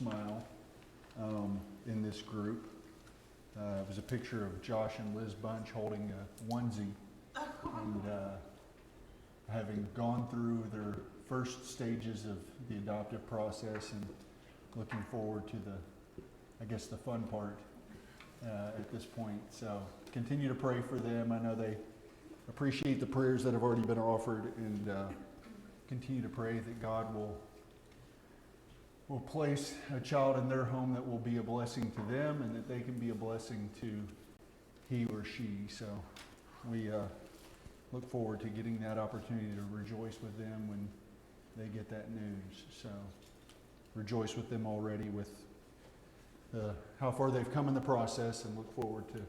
smile in this group. It was a picture of Josh and Liz Bunch holding a onesie and having gone through their first stages of the adoptive process and looking forward to the fun part at this point. So continue to pray for them. I know they appreciate the prayers that have already been offered, and continue to pray that God will place a child in their home that will be a blessing to them and that they can be a blessing to he or she. So we look forward to getting that opportunity to rejoice with them when they get that news. So rejoice with them already with how far they've come in the process, and look forward to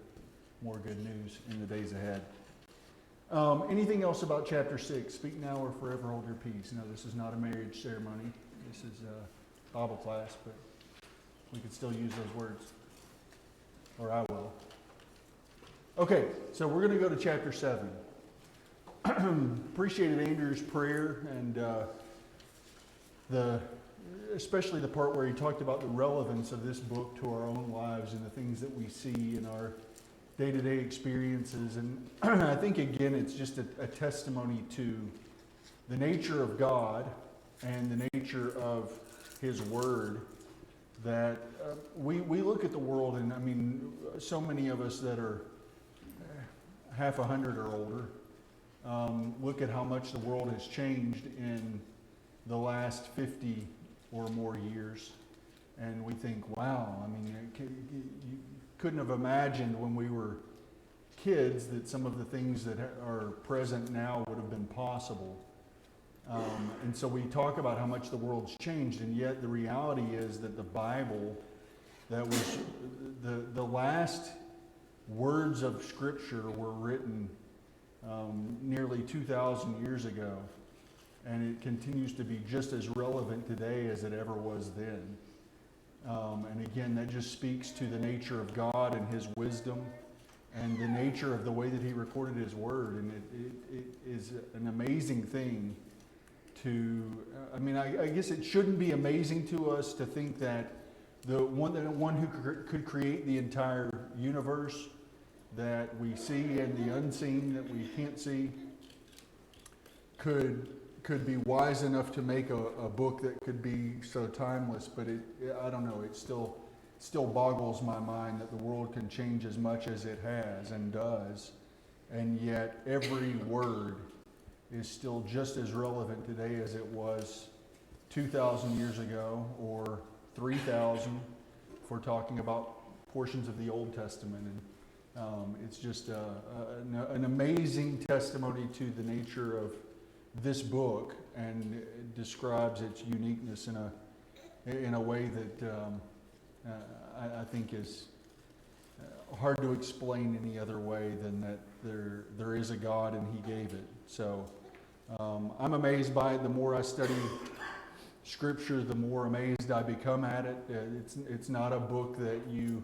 more good news in the days ahead. Anything else about chapter 6? Speak now or forever hold your peace. No, this is not a marriage ceremony. This is a Bible class, but we could still use those words. Or I will. Okay, so we're going to go to chapter 7. Appreciated Andrew's prayer and especially the part where he talked about the relevance of this book to our own lives and the things that we see in our day-to-day experiences. And I think, again, it's just a testimony to the nature of God and the nature of His Word, that we look at the world, and I mean, so many of us that are half 100 or older look at how much the world has changed in the last 50 or more years, and we think, wow, I mean, you couldn't have imagined when we were kids that some of the things that are present now would have been possible. And so we talk about how much the world's changed, and yet the reality is that the Bible, that was the last words of Scripture were written nearly 2,000 years ago, and it continues to be just as relevant today as it ever was then. And again, that just speaks to the nature of God and His wisdom and the nature of the way that He recorded His Word. And it is an amazing thing to, I guess it shouldn't be amazing to us to think that the one who could create the entire universe that we see and the unseen that we can't see could be wise enough to make a book that could be so timeless. But I don't know, it still boggles my mind that the world can change as much as it has and does, and yet every word is still just as relevant today as it was 2,000 years ago, or 3,000 if we're talking about portions of the Old Testament. And it's just an amazing testimony to the nature of this book, and it describes its uniqueness in a way that I think is hard to explain any other way than that there is a God and He gave it. So I'm amazed by it. The more I study Scripture, the more amazed I become at it. It's not a book that you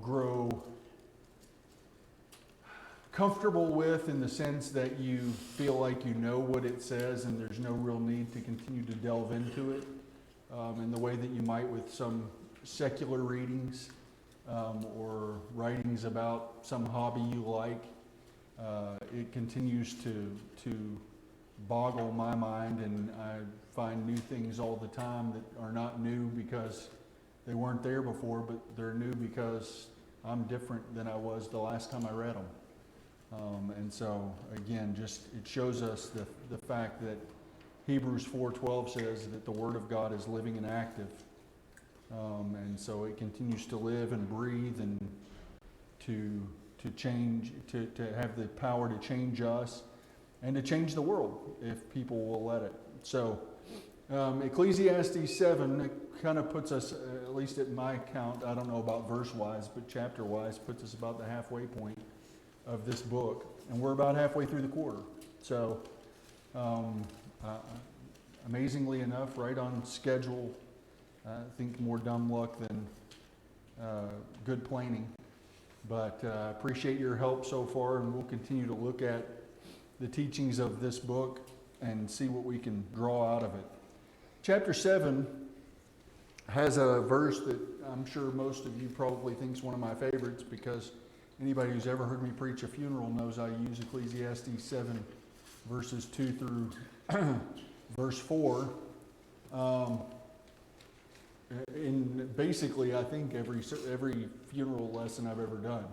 grow comfortable with, in the sense that you feel like you know what it says and there's no real need to continue to delve into it in the way that you might with some secular readings or writings about some hobby you like. It continues to boggle my mind, and I find new things all the time that are not new because they weren't there before, but they're new because I'm different than I was the last time I read them. And so, again, just it shows us the fact that Hebrews 4:12 says that the Word of God is living and active. And so it continues to live and breathe and to change, to have the power to change us and to change the world if people will let it. So Ecclesiastes 7 kind of puts us, at least at my count, I don't know about verse-wise, but chapter-wise, puts us about the halfway point of this book, and we're about halfway through the quarter. So amazingly enough, right on schedule. I think more dumb luck than good planning, but appreciate your help so far, and we'll continue to look at the teachings of this book and see what we can draw out of it. Chapter 7 has a verse that I'm sure most of you probably think is one of my favorites, because anybody who's ever heard me preach a funeral knows I use Ecclesiastes 7, verses 2 through verse 4. In basically, I think every funeral lesson I've ever done.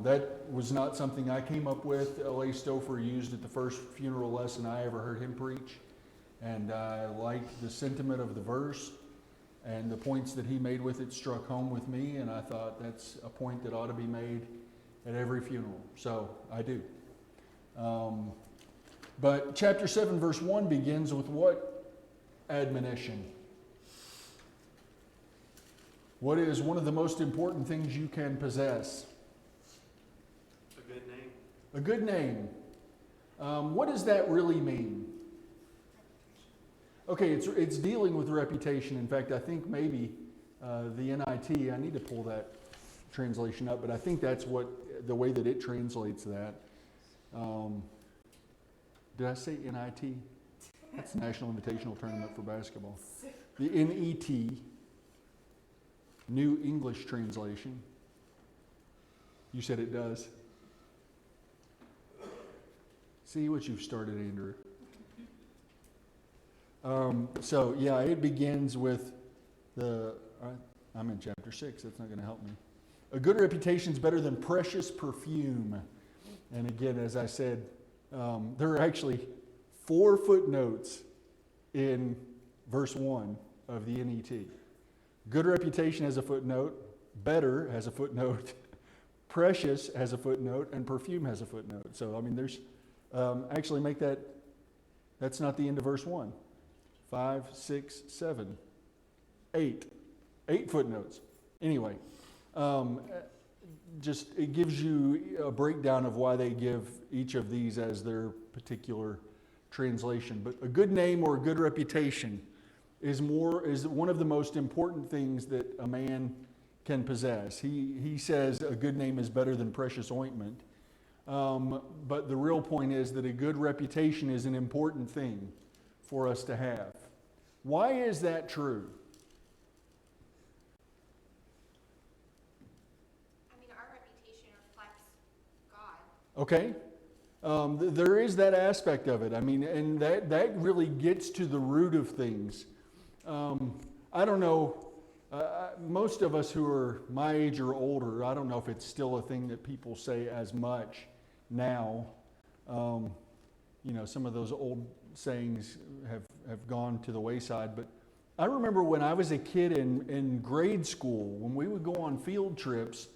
That was not something I came up with. L.A. Stouffer used it the first funeral lesson I ever heard him preach. And I liked the sentiment of the verse, and the points that he made with it struck home with me, and I thought that's a point that ought to be made at every funeral. So I do. But chapter 7, verse 1 begins with what admonition? What is one of the most important things you can possess? A good name. A good name. What does that really mean? Okay, it's dealing with reputation. In fact, I think maybe the NIT, I need to pull that translation up, but I think that's the way that it translates that. Did I say NIT? That's National Invitational Tournament for Basketball. The NET, New English Translation. You said it does. See what you've started, Andrew. So yeah, it begins with I'm in chapter 6, that's not going to help me. A good reputation is better than precious perfume. And again, as I said, there are actually 4 footnotes in verse 1 of the NET. Good reputation has a footnote, better has a footnote, precious has a footnote, and perfume has a footnote. So, I mean, there's, actually make that's not the end of verse 1. 5, 6, 7, 8. 8 footnotes. Anyway, just it gives you a breakdown of why they give each of these as their particular translation. But a good name or a good reputation is one of the most important things that a man can possess. He says a good name is better than precious ointment. But the real point is that a good reputation is an important thing for us to have. Why is that true? I mean, our reputation reflects God. Okay? There is that aspect of it. I mean, and that really gets to the root of things. I don't know, most of us who are my age or older, I don't know if it's still a thing that people say as much now. Some of those old sayings have gone to the wayside, but I remember when I was a kid in grade school, when we would go on field trips,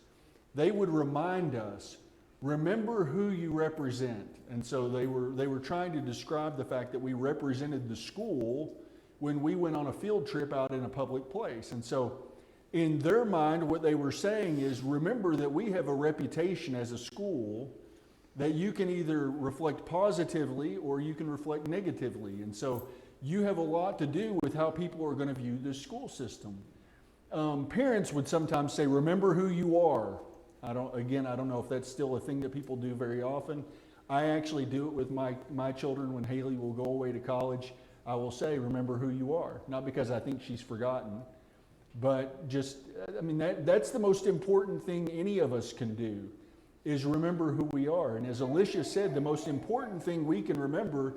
they would remind us, remember who you represent. And so they were trying to describe the fact that we represented the school when we went on a field trip out in a public place. And so in their mind, what they were saying is, remember that we have a reputation as a school that you can either reflect positively or you can reflect negatively. And so you have a lot to do with how people are going to view this school system. Parents would sometimes say, remember who you are. I don't know if that's still a thing that people do very often. I actually do it with my children. When Haley will go away to college, I will say, remember who you are. Not because I think she's forgotten, but just, that's the most important thing any of us can do, is remember who we are. And as Alicia said, the most important thing we can remember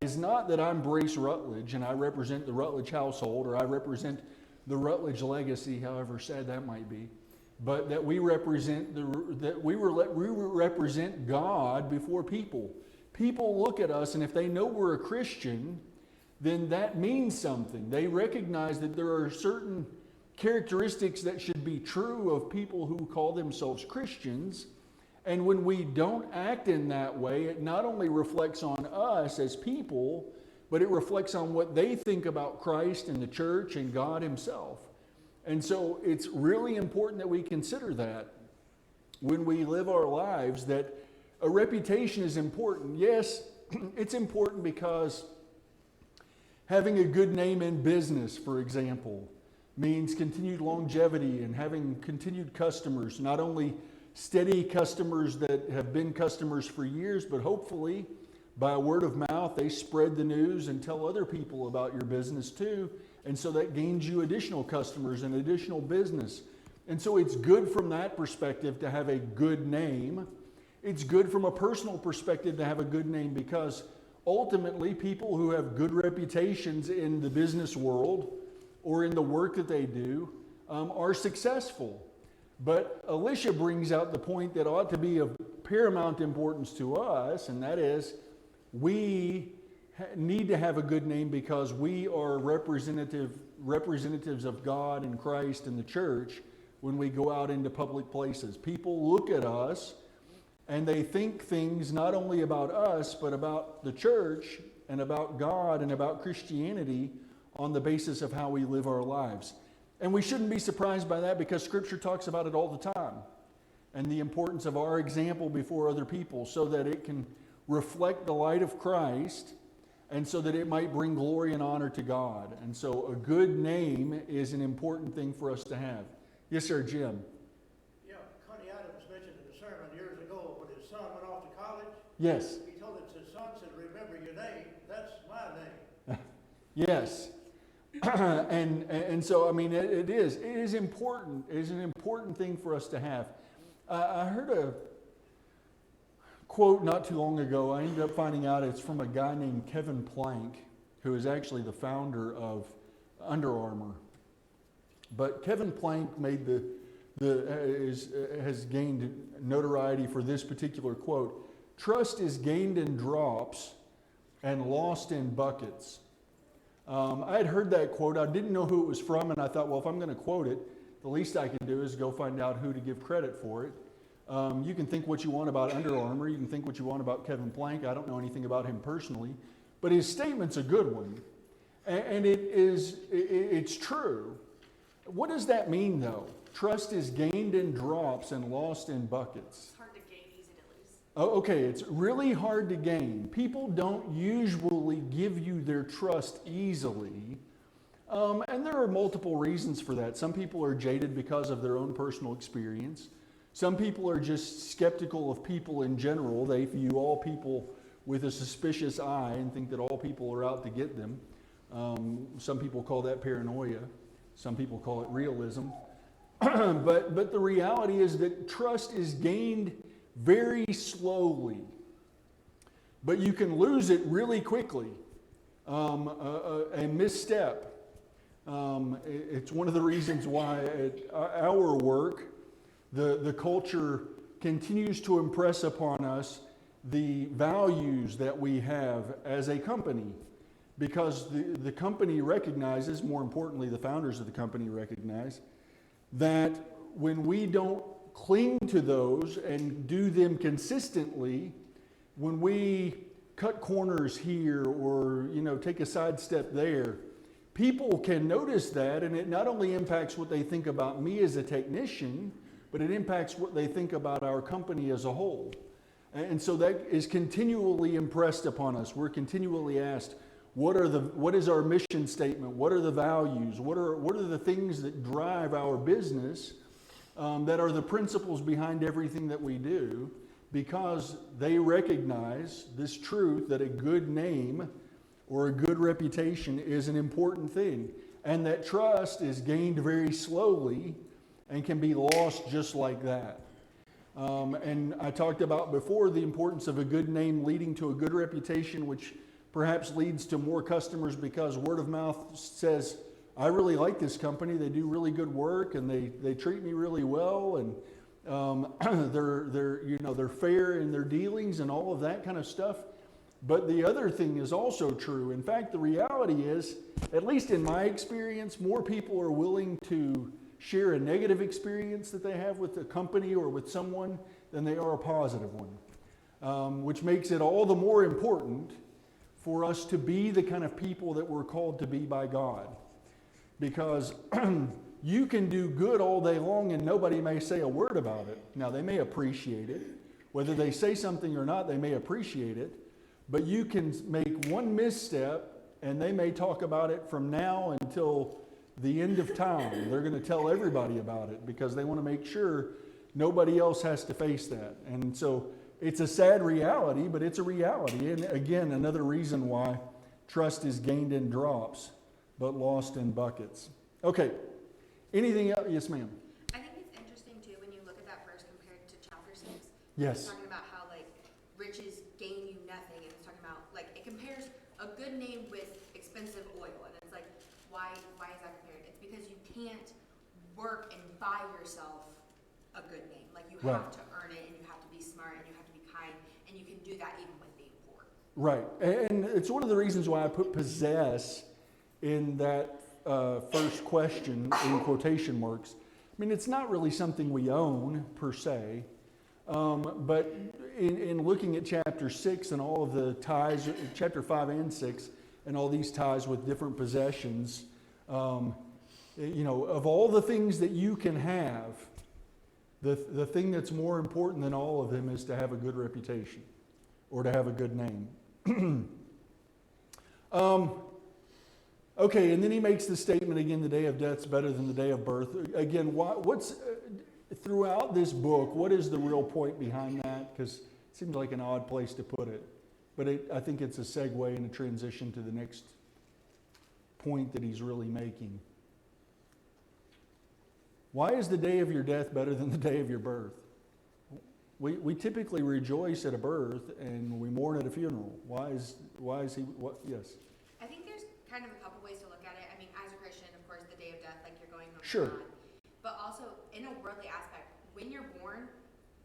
is not that I'm Brace Rutledge and I represent the Rutledge household, or I represent the Rutledge legacy, however sad that might be, but that we represent we represent God before people. People look at us, and if they know we're a Christian, then that means something. They recognize that there are certain characteristics that should be true of people who call themselves Christians. And when we don't act in that way, it not only reflects on us as people, but it reflects on what they think about Christ and the church and God Himself. And so it's really important that we consider that when we live our lives, that a reputation is important. Yes, it's important because having a good name in business, for example, means continued longevity and having continued customers, not only steady customers that have been customers for years, but hopefully by word of mouth, they spread the news and tell other people about your business too, And so that gains you additional customers and additional business. And so it's good from that perspective to have a good name. It's good from a personal perspective to have a good name, because ultimately people who have good reputations in the business world or in the work that they do are successful. But Alicia brings out the point that ought to be of paramount importance to us, and that is we need to have a good name because we are representatives of God and Christ and the church when we go out into public places. People look at us and they think things not only about us, but about the church and about God and about Christianity on the basis of how we live our lives. And we shouldn't be surprised by that, because Scripture talks about it all the time, and the importance of our example before other people so that it can reflect the light of Christ and so that it might bring glory and honor to God. And so a good name is an important thing for us to have. Yes, sir, Jim. Yeah, Connie Adams mentioned in a sermon years ago when his son went off to college. Yes. He told his son, said, "Remember your name, that's my name." Yes. and so, I mean, it is important. It is an important thing for us to have. I heard a quote not too long ago. I ended up finding out it's from a guy named Kevin Plank, who is actually the founder of Under Armour. But Kevin Plank made has gained notoriety for this particular quote: "Trust is gained in drops and lost in buckets." I had heard that quote. I didn't know who it was from, and I thought, well, if I'm going to quote it, the least I can do is go find out who to give credit for it. You can think what you want about Under Armour. You can think what you want about Kevin Plank. I don't know anything about him personally, but his statement's a good one, and it's true. What does that mean, though? Trust is gained in drops and lost in buckets. It's hard to gain easy to lose. Oh, okay, it's really hard to gain. People don't usually give you their trust easily. And there are multiple reasons for that. Some people are jaded because of their own personal experience. Some people are just skeptical of people in general. They view all people with a suspicious eye and think that all people are out to get them. Some people call that paranoia. Some people call it realism. But the reality is that trust is gained very slowly. But you can lose it really quickly. A misstep. It's one of the reasons why at our work, the culture continues to impress upon us the values that we have as a company. Because the company recognizes, more importantly, the founders of the company recognize, that when we don't cling to those and do them consistently, when we cut corners here or take a sidestep there, people can notice that, and it not only impacts what they think about me as a technician, but it impacts what they think about our company as a whole. And so that is continually impressed upon us. We're continually asked, what is our mission statement? What are the values? What are the things that drive our business, that are the principles behind everything that we do? Because they recognize this truth that a good name or a good reputation is an important thing, and that trust is gained very slowly and can be lost just like that. And I talked about before the importance of a good name leading to a good reputation, which perhaps leads to more customers because word of mouth says, I really like this company. They do really good work, and they treat me really well, and they're fair in their dealings and all of that kind of stuff. But the other thing is also true. In fact, the reality is, at least in my experience, more people are willing to share a negative experience that they have with a company or with someone than they are a positive one, which makes it all the more important for us to be the kind of people that we're called to be by God. Because you can do good all day long and nobody may say a word about it. Now, they may appreciate it. Whether they say something or not, they may appreciate it. But you can make one misstep and they may talk about it from now until the end of time. They're going to tell everybody about it because they want to make sure nobody else has to face that. And so it's a sad reality, but it's a reality. And again, another reason why trust is gained in drops but lost in buckets. Okay. Anything else? Yes, ma'am. I think it's interesting too when you look at that verse compared to chapter 6. Yes. It's talking about how like riches gain you nothing, and it's talking about like it compares a good name with expensive oil, and it's like why is that compared? It's because you can't work and buy yourself a good name. Like you have to earn it, and you have to be smart, and you have to be kind, and you can do that even with being poor. Right. And it's one of the reasons why I put possess in that first question in quotation marks. I mean, it's not really something we own per se, but in looking at chapter 6 and all of the ties, chapter 5 and 6, and all these ties with different possessions, of all the things that you can have, the thing that's more important than all of them is to have a good reputation or to have a good name. Okay, and then he makes the statement again, the day of death's better than the day of birth. Again, what's throughout this book, what is the real point behind that? Because it seems like an odd place to put it. But I think it's a segue and a transition to the next point that he's really making. Why is the day of your death better than the day of your birth? We typically rejoice at a birth and we mourn at a funeral. Why is he, what, yes? I think there's kind of a couple ways to look at it. I mean, as a Christian, of course, the day of death, like you're going home Sure. to God. But also, in a worldly aspect, when you're born,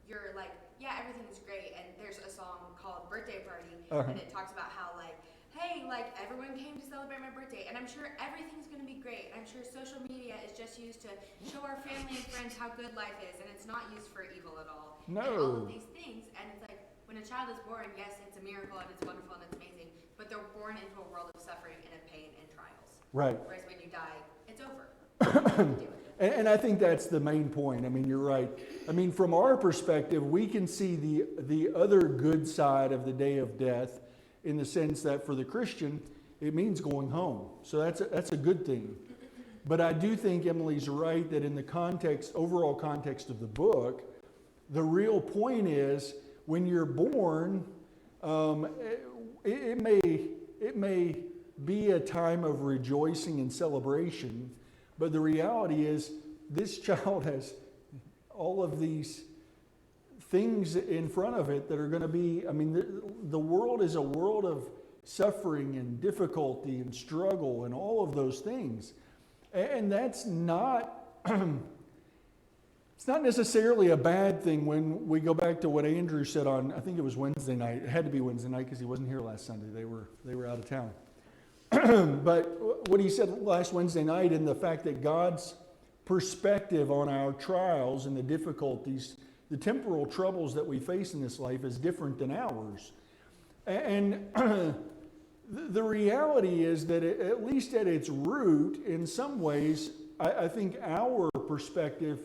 you're like, yeah, everything's great. And there's a song called Birthday Party, and it talks about how, like, hey, like, everyone came to celebrate my birthday, and I'm sure everything's going to be great. I'm sure social media is just used to show our family and friends how good life is, and it's not used for evil at all. No. And all of these things, and it's like, when a child is born, yes, it's a miracle, and it's wonderful, and it's amazing, but they're born into a world of suffering and of pain and trials. Right. Whereas when you die, it's over. And I think that's the main point. I mean, you're right. I mean, from our perspective, we can see the other good side of the day of death in the sense that for the Christian, it means going home. So that's a good thing. But I do think Emily's right that in the context, overall context of the book, the real point is when you're born, it may be a time of rejoicing and celebration, but the reality is this child has all of these things in front of it that are going to be, I mean, the world is a world of suffering and difficulty and struggle and all of those things. And that's not, it's not necessarily a bad thing when we go back to what Andrew said on, I think it was Wednesday night. It had to be Wednesday night because he wasn't here last Sunday. They were out of town. But what he said last Wednesday night in the fact that God's perspective on our trials and the difficulties, the temporal troubles that we face in this life is different than ours. And the reality is that at least at its root, in some ways, I think our perspective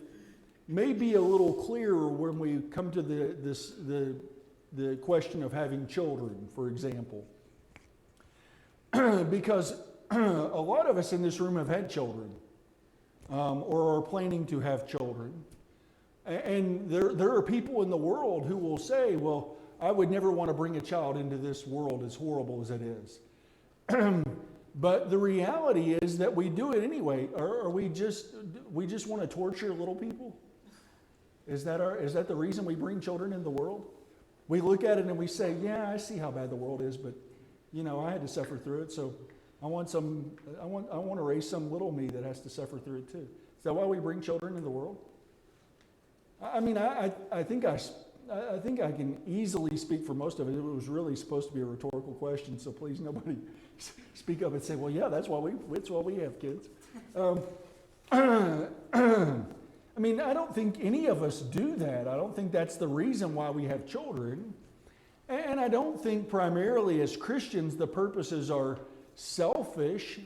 may be a little clearer when we come to the question of having children, for example. Because a lot of us in this room have had children or are planning to have children. And there are people in the world who will say, well, I would never want to bring a child into this world as horrible as it is. But the reality is that we do it anyway. Or we just want to torture little people? Is that the reason we bring children into the world? We look at it and we say, yeah, I see how bad the world is, but I had to suffer through it, so I want to raise some little me that has to suffer through it too. Is that why we bring children into the world? I mean, I think I can easily speak for most of it. It was really supposed to be a rhetorical question, so please nobody speak up and say, well, yeah, that's why we have kids. I mean, I don't think any of us do that. I don't think that's the reason why we have children. And I don't think primarily as Christians the purposes are selfish.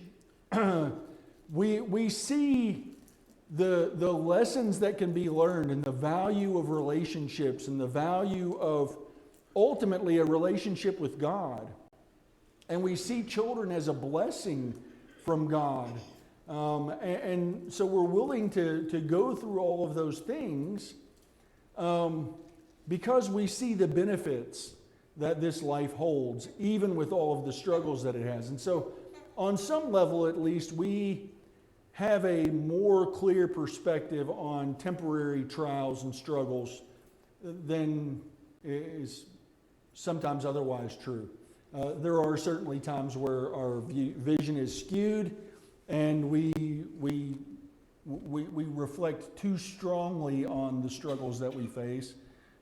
We see the lessons that can be learned and the value of relationships and the value of ultimately a relationship with God. And we see children as a blessing from God. And so we're willing to go through all of those things because we see the benefits that this life holds, even with all of the struggles that it has. And so on some level at least, we have a more clear perspective on temporary trials and struggles than is sometimes otherwise true. There are certainly times where our vision is skewed, and we reflect too strongly on the struggles that we face.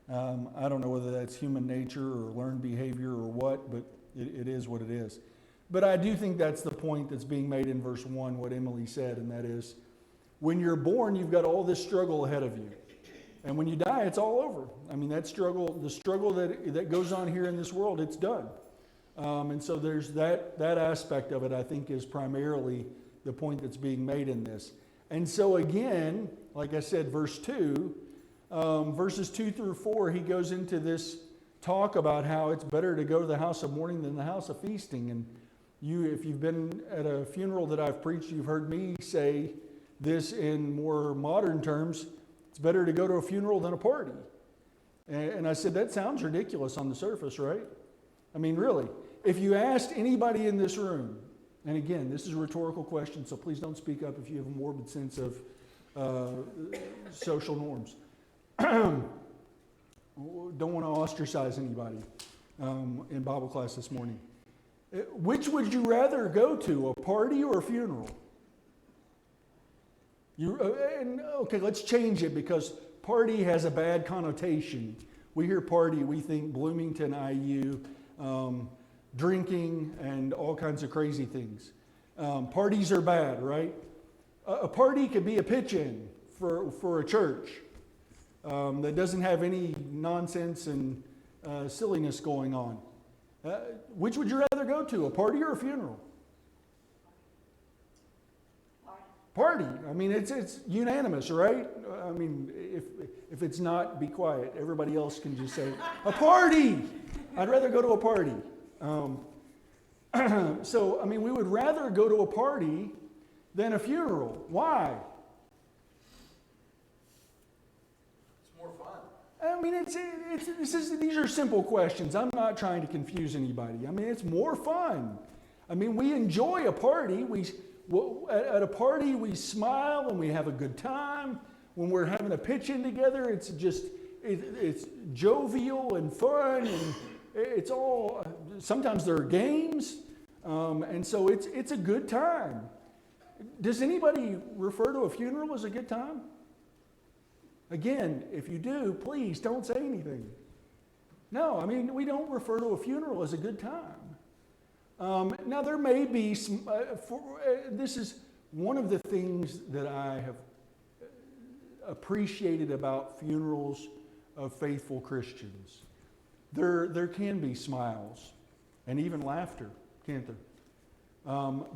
I don't know whether that's human nature or learned behavior or what, but it is what it is. But I do think that's the point that's being made in verse 1, what Emily said, and that is, when you're born, you've got all this struggle ahead of you. And when you die, it's all over. I mean, that struggle, the struggle that goes on here in this world, it's done. And so there's that aspect of it, I think, is primarily the point that's being made in this. And so again, like I said, verse 2, verses 2 through 4, he goes into this talk about how it's better to go to the house of mourning than the house of feasting. And if you've been at a funeral that I've preached, you've heard me say this in more modern terms: it's better to go to a funeral than a party. And I said, that sounds ridiculous on the surface, right? I mean, really. If you asked anybody in this room, and again, this is a rhetorical question, so please don't speak up if you have a morbid sense of social norms. Don't want to ostracize anybody in Bible class this morning. Which would you rather go to, a party or a funeral? Okay, let's change it, because party has a bad connotation. We hear party, we think Bloomington IU, drinking and all kinds of crazy things. Parties are bad, right? A party could be a pitch-in for a church that doesn't have any nonsense and silliness going on. Which would you rather go to, a party or a funeral? Party. I mean, it's unanimous, right? I mean, if it's not, be quiet. Everybody else can just say, a party! I'd rather go to a party. So, I mean, we would rather go to a party than a funeral. Why? It's more fun. I mean, these are simple questions. I'm not trying to confuse anybody. I mean, it's more fun. I mean, we enjoy a party. At a party, we smile and we have a good time. When we're having a pitch-in together, it's jovial and fun, and it's all, sometimes there are games, and so it's a good time. Does anybody refer to a funeral as a good time? Again, if you do, please don't say anything. No, I mean, we don't refer to a funeral as a good time. Now, there may be some, this is one of the things that I have appreciated about funerals of faithful Christians. There can be smiles and even laughter, can't there?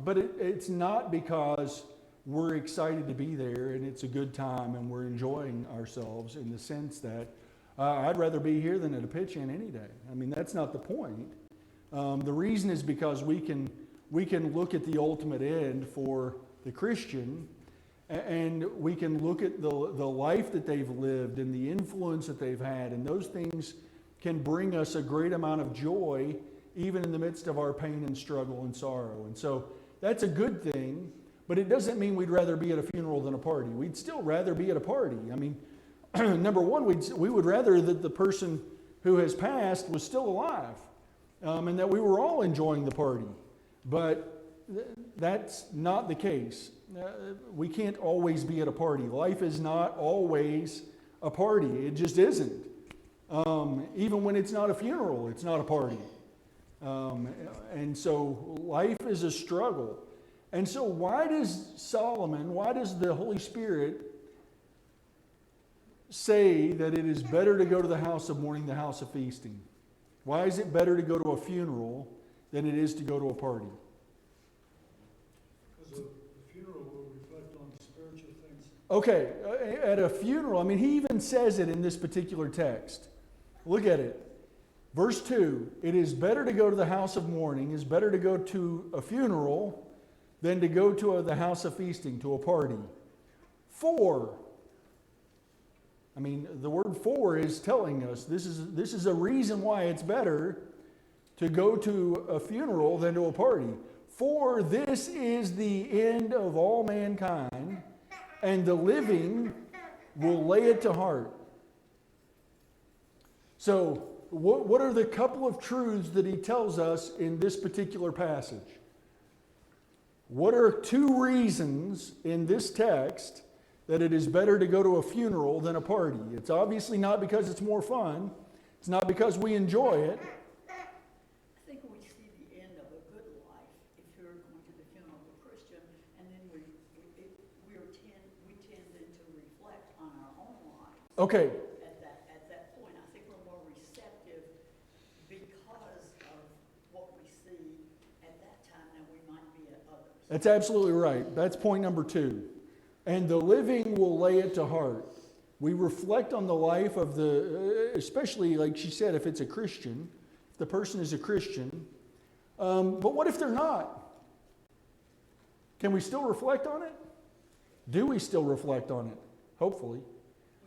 But it's not because we're excited to be there and it's a good time and we're enjoying ourselves, in the sense that I'd rather be here than at a pitch-in any day. I mean, that's not the point. The reason is because we can look at the ultimate end for the Christian, and we can look at the life that they've lived and the influence that they've had, and those things can bring us a great amount of joy even in the midst of our pain and struggle and sorrow. And so that's a good thing, but it doesn't mean we'd rather be at a funeral than a party. We'd still rather be at a party. I mean, number one, we would rather that the person who has passed was still alive, and that we were all enjoying the party. But that's not the case. We can't always be at a party. Life is not always a party. It just isn't. Even when it's not a funeral, it's not a party. And so life is a struggle. And so why does the Holy Spirit say that it is better to go to the house of mourning than the house of feasting? Why is it better to go to a funeral than it is to go to a party? Because the funeral will reflect on spiritual things. Okay, at a funeral, I mean, he even says it in this particular text. Look at it. Verse 2, it is better to go to the house of mourning, is better to go to a funeral than to go to the house of feasting, to a party. For, I mean, the word for is telling us this is a reason why it's better to go to a funeral than to a party. For this is the end of all mankind, and the living will lay it to heart. So, what are the couple of truths that he tells us in this particular passage? What are two reasons in this text that it is better to go to a funeral than a party? It's obviously not because it's more fun. It's not because we enjoy it. I think we see the end of a good life if you're going to the funeral of a Christian, and then we tend then to reflect on our own lives. Okay, At that point, I think we're more receptive because of what we see at that time than we might be at others. that's absolutely right. That's point number 2. And the living will lay it to heart. We reflect on the life of especially like she said, if it's a Christian, if the person is a Christian. But what if they're not? Can we still reflect on it? Do we still reflect on it? Hopefully.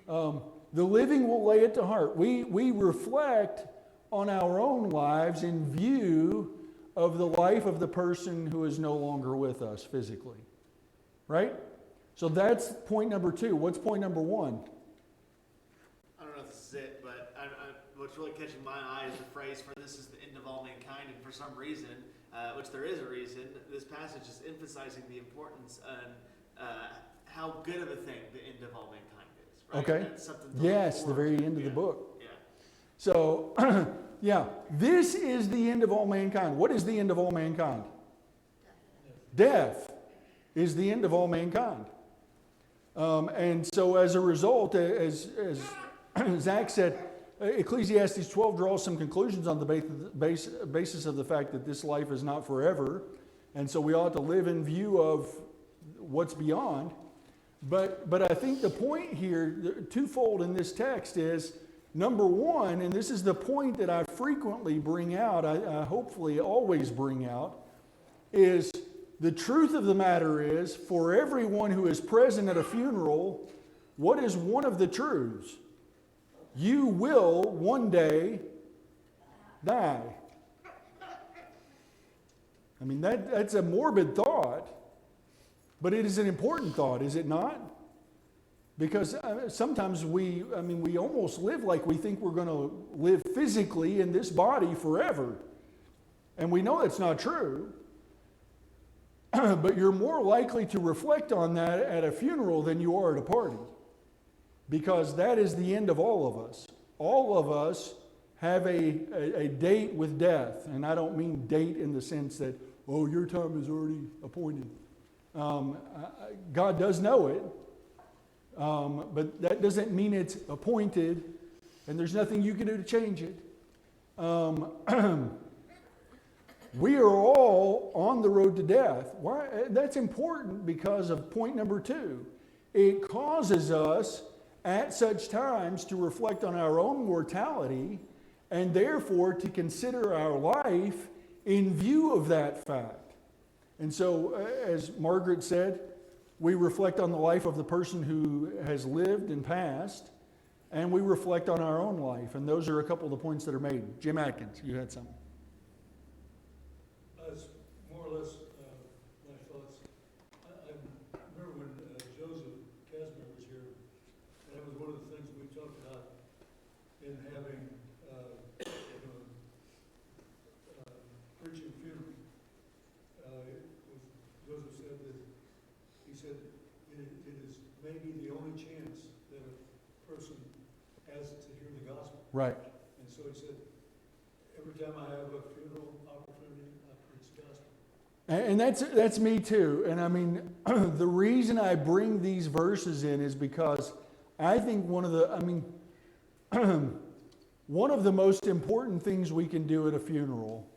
The living will lay it to heart. We reflect on our own lives in view of the life of the person who is no longer with us physically. Right? So that's point number 2. What's point number 1? I don't know if this is it, but what's really catching my eye is the phrase, for this is the end of all mankind. And for some reason, which there is a reason, this passage is emphasizing the importance and how good of a thing the end of all mankind is. Right? Okay. That's something to Yes, look the very forward to. end of the book. Yeah. So, yeah, this is the end of all mankind. What is the end of all mankind? Death is the end of all mankind. And so as a result, as Zach said, Ecclesiastes 12 draws some conclusions on the basis of the fact that this life is not forever. And so we ought to live in view of what's beyond. But I think the point here, twofold in this text, is number 1, and this is the point that I frequently bring out, I hopefully always bring out, is the truth of the matter is, for everyone who is present at a funeral, what is one of the truths? You will one day die. I mean, that's a morbid thought, but it is an important thought, is it not? Because sometimes we almost live like we think we're going to live physically in this body forever. And we know that's not true. But you're more likely to reflect on that at a funeral than you are at a party. Because that is the end of all of us. All of us have a date with death. And I don't mean date in the sense that, oh, your time is already appointed. God does know it. But that doesn't mean it's appointed. And there's nothing you can do to change it. We are all on the road to death. Why? That's important because of point number 2. It causes us at such times to reflect on our own mortality and therefore to consider our life in view of that fact. And so, as Margaret said, we reflect on the life of the person who has lived and passed, and we reflect on our own life. And those are a couple of the points that are made. Jim Atkins, you had something. That's more or less my thoughts. I remember when Joseph Casimir was here, and that was one of the things we talked about in having preaching funeral. Joseph said that he said it is maybe the only chance that a person has to hear the gospel. Right. And so he said, every time I have a funeral opportunity, I preach the gospel. And that's me too. And I mean, the reason I bring these verses in is because I think one of the most important things we can do at a funeral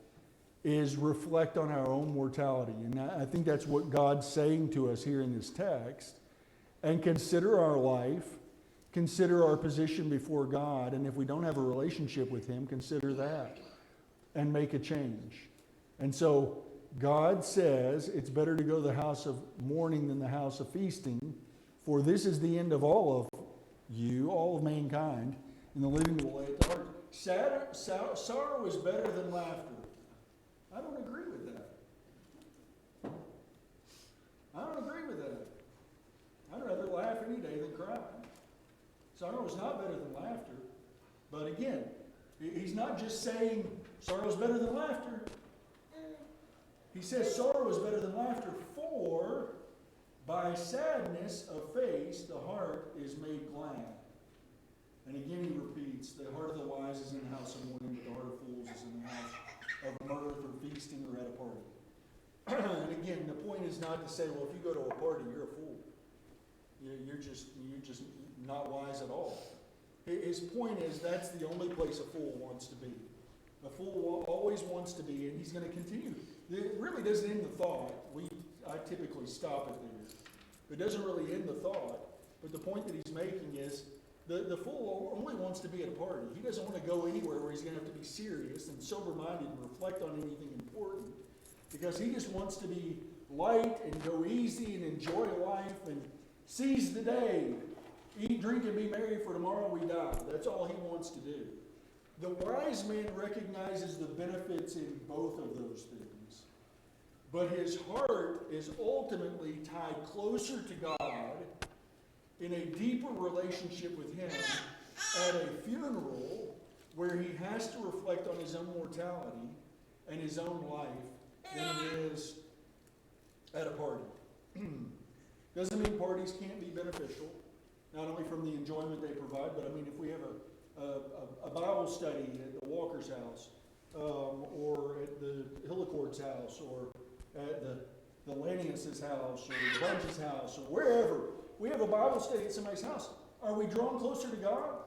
is reflect on our own mortality. And I think that's what God's saying to us here in this text. And consider our life, consider our position before God, and if we don't have a relationship with Him, consider that and make a change. And so God says it's better to go to the house of mourning than the house of feasting, for this is the end of all of you, all of mankind, and the living will lay it to heart. Sorrow is better than laughter. I don't agree with that. cry. Sorrow is not better than laughter. But again, he's not just saying sorrow is better than laughter. He says sorrow is better than laughter, for by sadness of face the heart is made glad. And again he repeats, the heart of the wise is in the house of mourning, but the heart of fools is in the house of mirth or feasting or at a party. And again, the point is not to say, well, if you go to a party, you're a fool. You're just not wise at all. His point is that's the only place a fool wants to be. A fool always wants to be, and he's going to continue. It really doesn't end the thought. I typically stop it there. It doesn't really end the thought. But the point that he's making is the fool only wants to be at a party. He doesn't want to go anywhere where he's going to have to be serious and sober-minded and reflect on anything important. Because he just wants to be light and go easy and enjoy life and seize the day. Eat, drink, and be merry, for tomorrow we die. That's all he wants to do. The wise man recognizes the benefits in both of those things. But his heart is ultimately tied closer to God in a deeper relationship with him at a funeral where he has to reflect on his own mortality and his own life than it is at a party. Doesn't mean parties can't be beneficial, not only from the enjoyment they provide, but I mean, if we have a Bible study at the Walker's house, or at the Hillicourt's house, or at the Lanius' house, or the Bunch's house, or wherever, we have a Bible study at somebody's house. Are we drawn closer to God?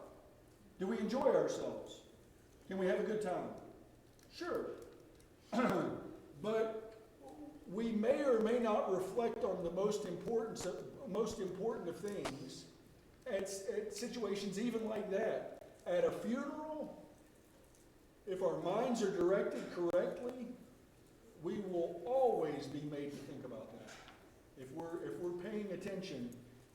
Do we enjoy ourselves? Can we have a good time? Sure. But we may or may not reflect on the most important of things at situations even like that. At a funeral, if our minds are directed correctly, we will always be made to think about that. If we're paying attention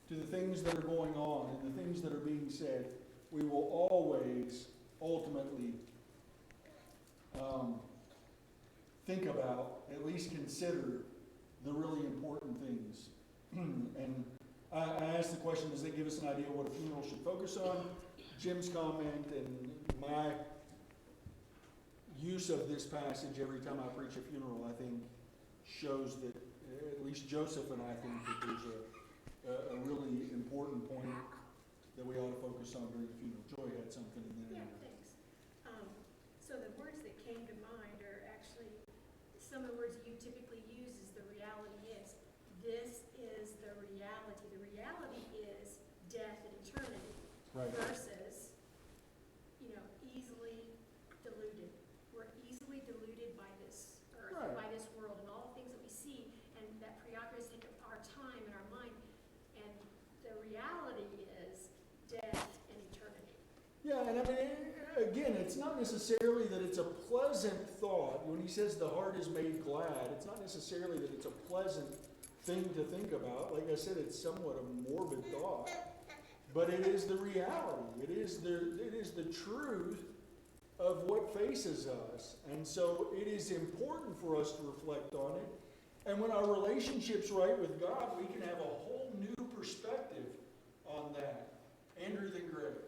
to the things that are going on and the things that are being said, we will always ultimately think about, at least consider, the really important things. And I asked the question, does that give us an idea what a funeral should focus on? Jim's comment and my use of this passage every time I preach a funeral, I think, shows that, at least Joseph and I think, that there's a really important point that we ought to focus on during the funeral. Joy had something in there. Yeah, thanks. So the words that came to mind are actually, some of the words you typically use is the reality is. This is the reality. The reality is death and eternity. Right. Versus, easily deluded. We're easily deluded by this earth, Right. by this world, and all the things that we see, and that preoccupies our time and our mind. And the reality is death and eternity. Yeah, and I mean, again, it's not necessarily that it's a pleasant thought. When he says the heart is made glad, it's not necessarily that it's a pleasant thing to think about. Like I said, it's somewhat a morbid thought. But it is the reality. It is the truth of what faces us. And so it is important for us to reflect on it. And when our relationship's right with God, we can have a whole new perspective on that. Andrew, then Greg.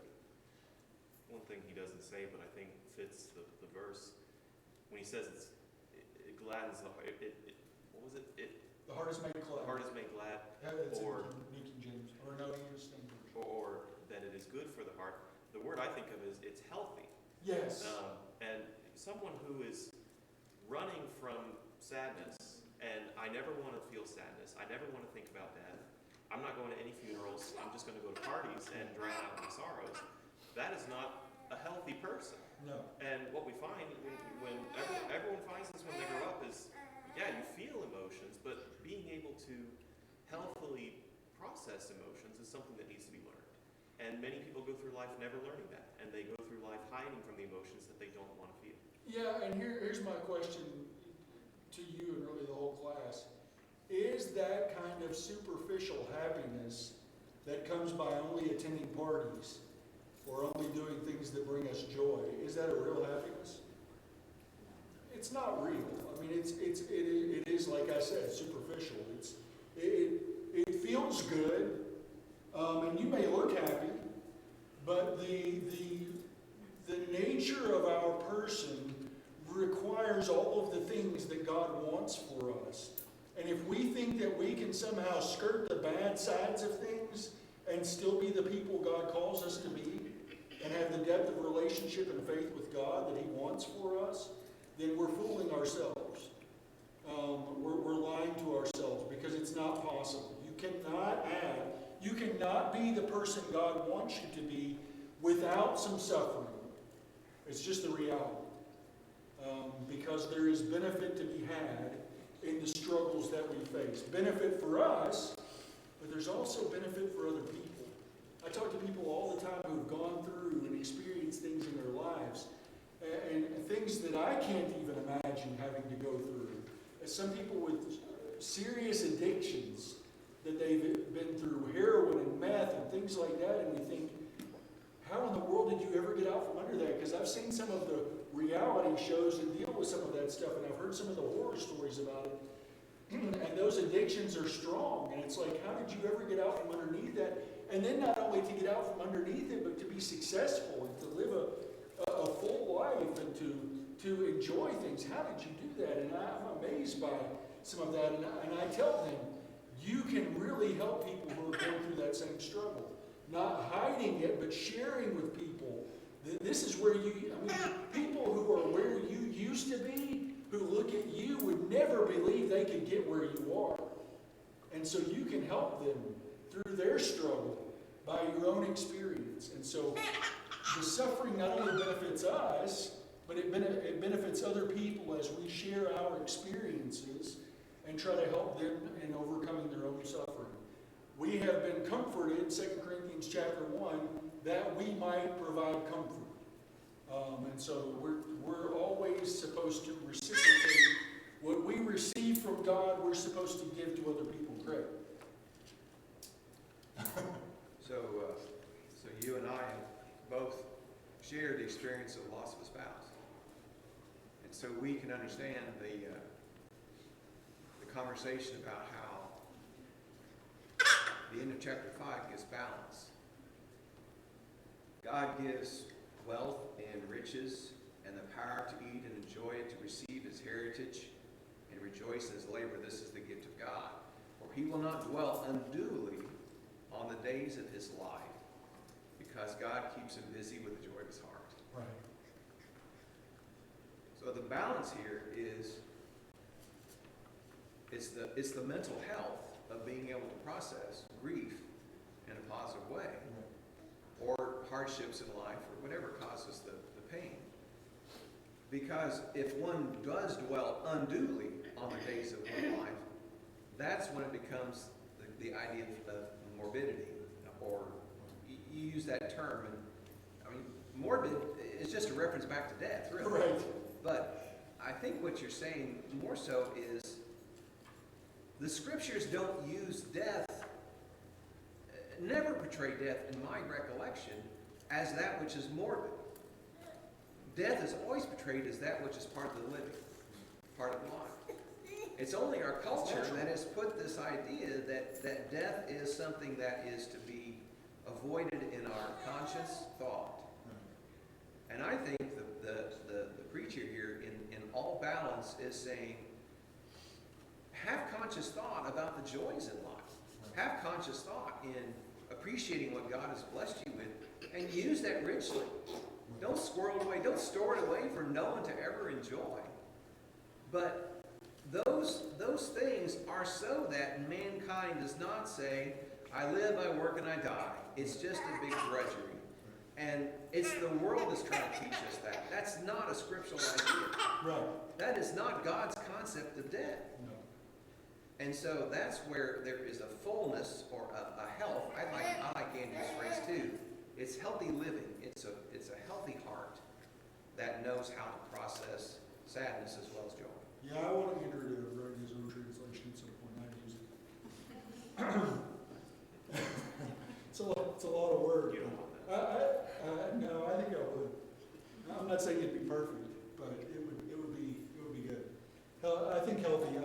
One thing he doesn't say, but I think fits the verse, when he says it gladdens the heart, what was it? The heart is made glad. The heart is made glad, That's or New King James. Or no, you just think. or that it is good for the heart. The word I think of is it's healthy. Yes. And someone who is running from sadness, and I never want to feel sadness, I never want to think about death, I'm not going to any funerals, I'm just going to go to parties and drown out my sorrows. That is not a healthy person. No. And what we find when everyone finds this when they grow up is, yeah, you feel emotions, but being able to healthily process emotions is something that needs to be learned. And many people go through life never learning that, and they go through life hiding from the emotions that they don't want to feel. Yeah, and here's my question to you and really the whole class. Is that kind of superficial happiness that comes by only attending parties or only doing things that bring us joy, is that a real happiness? It's not real. I mean, it is, like I said, superficial. It feels good, and you may But the nature of our person requires all of the things that God wants for us. And if we think that we can somehow skirt the bad sides of things and still be the people God calls us to be, and have the depth of relationship and faith with God that He wants for us, then we're fooling ourselves. We're lying to ourselves, because it's not possible. You cannot be the person God wants you to be without some suffering. It's just the reality. Because there is benefit to be had in the struggles that we face. Benefit for us, but there's also benefit for other people. I talk to people all the time who've gone through and experienced things in their lives, and things that I can't even imagine having to go through. Some people with serious addictions that they've been through, heroin and meth and things like that, and we think, how in the world did you ever get out from under that? Because I've seen some of the reality shows that deal with some of that stuff, and I've heard some of the horror stories about it. And those addictions are strong, and it's like, how did you ever get out from underneath that? And then not only to get out from underneath it, but to be successful and to live a full life and to enjoy things. How did you do that? And I'm amazed by some of that, and I tell them, you can really help people who are going through that same struggle. Not hiding it, but sharing with people. This is where people who are where you used to be, who look at you, would never believe they could get where you are. And so you can help them through their struggle by your own experience. And so the suffering not only benefits us, but it benefits other people as we share our experiences and try to help them in overcoming their own suffering. We have been comforted, 2 Corinthians chapter 1, that we might provide comfort. And so we're always supposed to reciprocate what we receive from God. We're supposed to give to other people. Great. So you and I have both shared the experience of loss of a spouse, and so we can understand the conversation about how the end of chapter 5 gives balance. God gives wealth and riches and the power to eat and enjoy it, to receive his heritage and rejoice in his labor. This is the gift of God. For he will not dwell unduly on the days of his life, because God keeps him busy with the joy of his heart. Right. So the balance here is it's the mental health of being able to process grief in a positive way, or hardships in life, or whatever causes the pain. Because if one does dwell unduly on the days of one life, that's when it becomes the idea of morbidity, or you use that term, and I mean, morbid is just a reference back to death, really. Right. But I think what you're saying more so is the scriptures don't use death, never portray death in my recollection as that which is morbid. Death is always portrayed as that which is part of the living, part of life. It's only our culture that has put this idea that death is something that is to be avoided in our conscious thought. And I think the preacher here in all balance is saying, have conscious thought about the joys in life. Have conscious thought in appreciating what God has blessed you with, and use that richly. Don't squirrel it away. Don't store it away for no one to ever enjoy. But those things are so that mankind does not say, I live, I work, and I die. It's just a big drudgery. And it's the world that's trying to teach us that. That's not a scriptural idea. Right. That is not God's concept of death. No. And so that's where there is a fullness or a health. I like Andrew's phrase too. It's healthy living. It's a healthy heart that knows how to process sadness as well as joy. Yeah, I want Andrew to write his own translation at some point. I use it. It's a lot of work. You don't want that. No, I think I would. I'm not saying it'd be perfect, but it would be good. I think healthy. I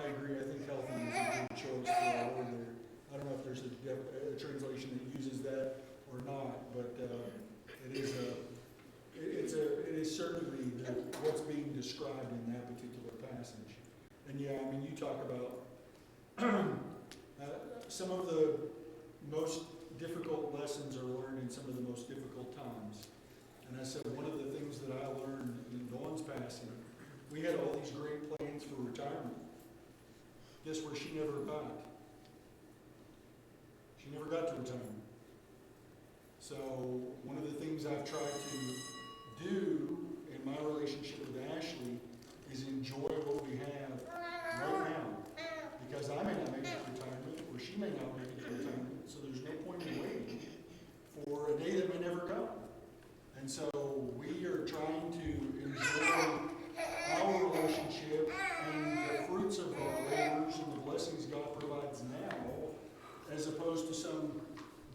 agree. I think healthy is a good choice for our word there. I don't know if there's a translation that uses that, or or not, but it is certainly what's being described in that particular passage. And yeah, I mean, you talk about some of the most difficult lessons are learned in some of the most difficult times. And I said, one of the things that I learned in Dawn's passing, we had all these great plans for retirement. Guess where she never got? She never got to retirement. So one of the things I've tried to do in my relationship with Ashley is enjoy what we have right now. Because I may not make it to retirement, or she may not make it to retirement, so there's no point in waiting for a day that may never come. And so we are trying to enjoy our relationship and the fruits of our labors and the blessings God provides now, as opposed to some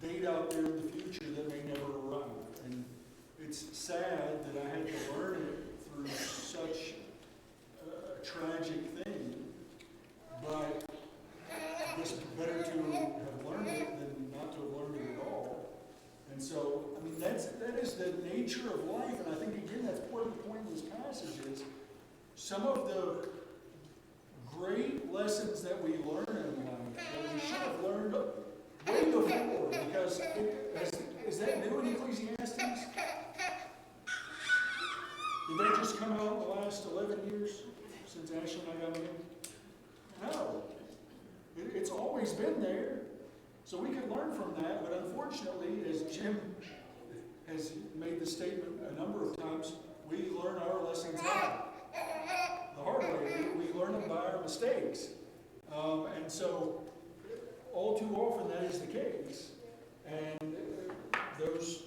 date out there in the future that may never arrive. And it's sad that I had to learn it through such a tragic thing, but it's better to have learned it than not to have learned it at all. And so, I mean, that is the nature of life, and I think, again, that's part of the point of this passage is some of the great lessons that we learn in life that we should have learned way before, because is that new in Ecclesiastes? Did that just come out in the last 11 years since Ashley and I got married? No. It's always been there. So we could learn from that, but unfortunately, as Jim has made the statement a number of times, we learn our lessons how? The hard way. We learn them by our mistakes. And so, all too often that is the case. And those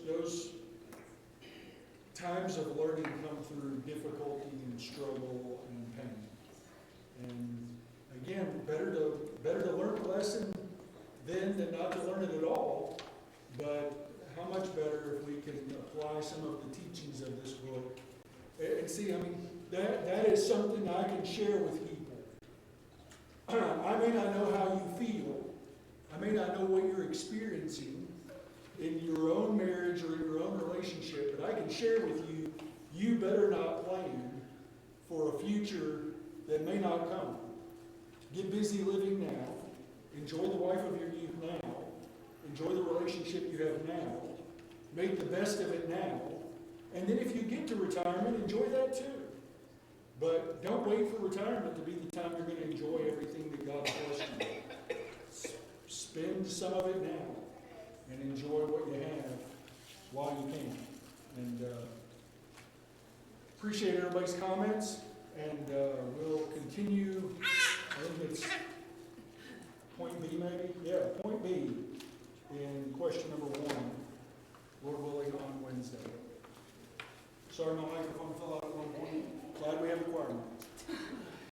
times of learning come through difficulty and struggle and pain. And again, better to learn a lesson then than not to learn it at all. But how much better if we can apply some of the teachings of this book. And see, I mean, that is something I can share with people. I may not know how you feel. I may not know what you're experiencing in your own marriage or in your own relationship, but I can share with you, you better not plan for a future that may not come. Get busy living now. Enjoy the wife of your youth now. Enjoy the relationship you have now. Make the best of it now. And then if you get to retirement, enjoy that too. But don't wait for retirement to be the time you're going to enjoy everything that God's blessed you with. Spend some of it now and enjoy what you have while you can. And appreciate everybody's comments. And we'll continue. I think it's point B maybe? Yeah, point B in question number 1, Lord willing, on Wednesday. Sorry my microphone fell out at one point. Glad we have a choir.